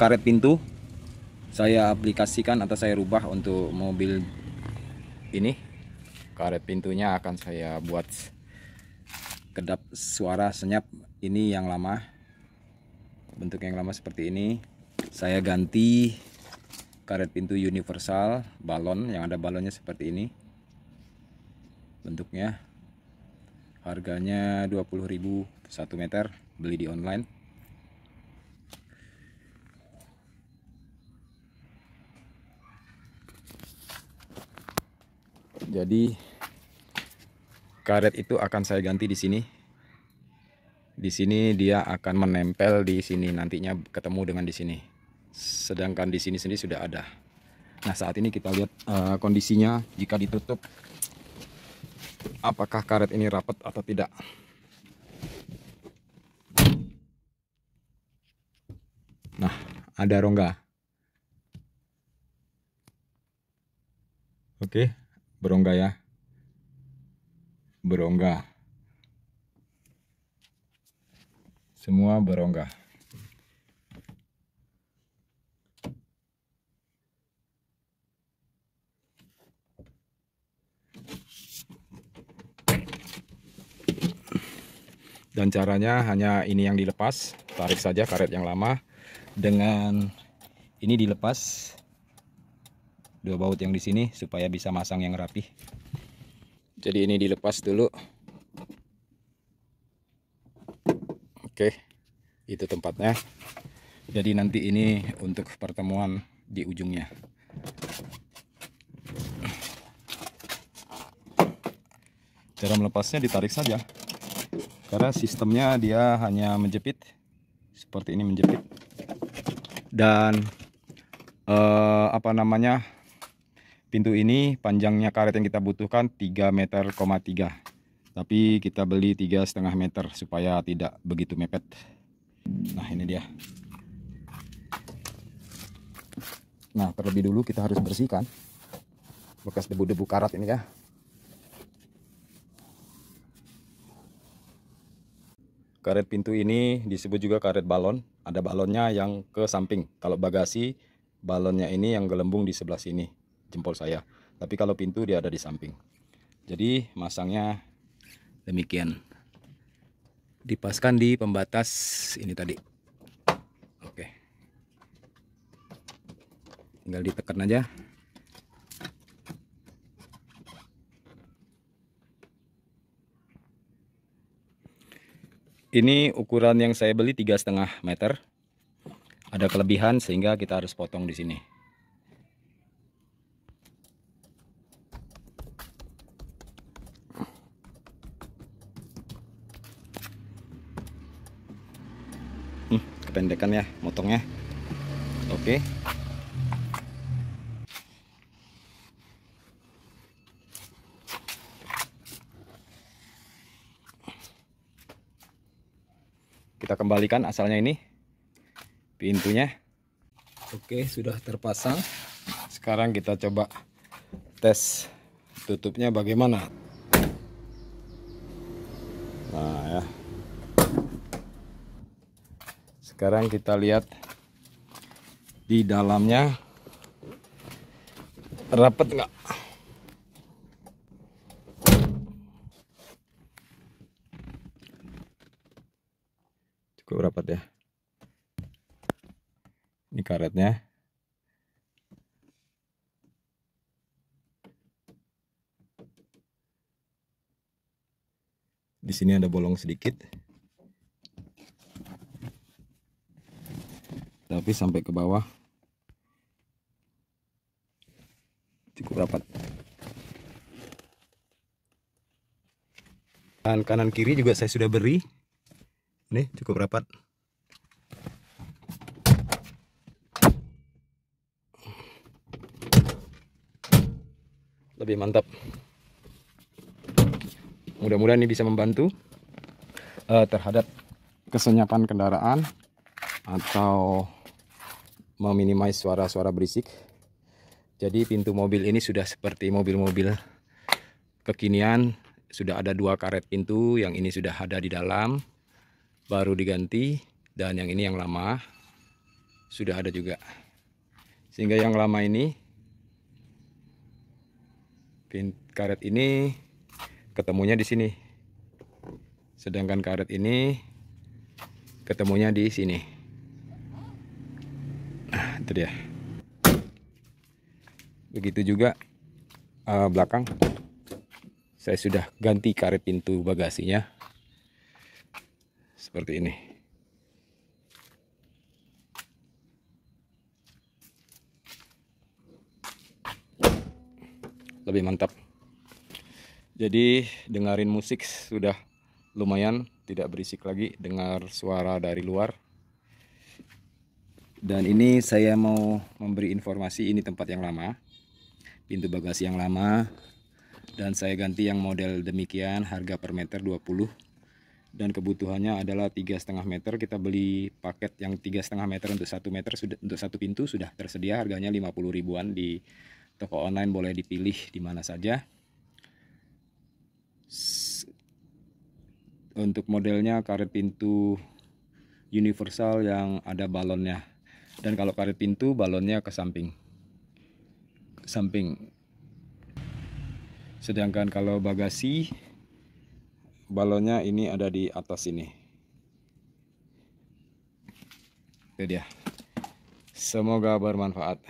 karet pintu saya aplikasikan atau saya rubah untuk mobil ini. Karet pintunya akan saya buat kedap suara senyap. Ini yang lama, bentuk yang lama seperti ini. Saya ganti karet pintu universal balon, yang ada balonnya seperti ini bentuknya. Harganya 20.000 1 meter, beli di online. Jadi karet itu akan saya ganti di sini. Di sini dia akan menempel di sini, nantinya ketemu dengan di sini. Sedangkan di sini sendiri sudah ada. Nah, saat ini kita lihat kondisinya jika ditutup, apakah karet ini rapat atau tidak. Nah, ada rongga. Oke, berongga ya. Berongga. Semua berongga. Dan caranya hanya ini yang dilepas, tarik saja karet yang lama dengan ini dilepas dua baut yang di sini supaya bisa masang yang rapi. Jadi ini dilepas dulu. Oke, itu tempatnya. Jadi nanti ini untuk pertemuan di ujungnya. Cara melepasnya ditarik saja, karena sistemnya dia hanya menjepit seperti ini, menjepit. Dan pintu ini panjangnya karet yang kita butuhkan 3,3 meter, tapi kita beli 3,5 meter supaya tidak begitu mepet. Nah, ini dia. Nah, terlebih dulu kita harus bersihkan bekas debu-debu karet ini ya. Karet pintu ini disebut juga karet balon. Ada balonnya yang ke samping. Kalau bagasi, balonnya ini yang gelembung di sebelah sini, jempol saya. Tapi kalau pintu dia ada di samping. Jadi masangnya demikian. Dipaskan di pembatas ini tadi. Oke. Tinggal ditekan aja. Ini ukuran yang saya beli 3,5 meter. Ada kelebihan sehingga kita harus potong di sini. Kependekan ya motongnya. Oke. Kita kembalikan asalnya ini pintunya. Oke, sudah terpasang. Sekarang kita coba tes tutupnya bagaimana. Nah ya, sekarang kita lihat di dalamnya rapat nggak. Cukup rapat ya. Ini karetnya. Di sini ada bolong sedikit. Tapi sampai ke bawah cukup rapat. Dan kanan kiri juga saya sudah beri. Nih, cukup rapat. Lebih mantap. Mudah-mudahan ini bisa membantu terhadap kesenyapan kendaraan atau meminimais suara-suara berisik. Jadi pintu mobil ini sudah seperti mobil-mobil kekinian. Sudah ada 2 karet pintu, yang ini sudah ada di dalam, baru diganti, dan yang ini yang lama. sudah ada juga. Sehingga yang lama ini, karet ini ketemunya di sini. Sedangkan karet ini ketemunya di sini. Nah, itu dia. Begitu juga belakang. Saya sudah ganti karet pintu bagasinya. Seperti ini. Lebih mantap. Jadi dengerin musik sudah lumayan, tidak berisik lagi, dengar suara dari luar. Dan ini saya mau memberi informasi, ini tempat yang lama, pintu bagasi yang lama, dan saya ganti yang model demikian, harga per meter 20, dan kebutuhannya adalah 3,5 meter. Kita beli paket yang 3,5 meter untuk 1 meter, untuk satu pintu sudah tersedia, harganya 50 ribuan di toko online, boleh dipilih di mana saja. Untuk modelnya karet pintu universal yang ada balonnya, dan kalau karet pintu balonnya ke samping. Sedangkan kalau bagasi balonnya ini ada di atas ini. Itu dia. Semoga bermanfaat.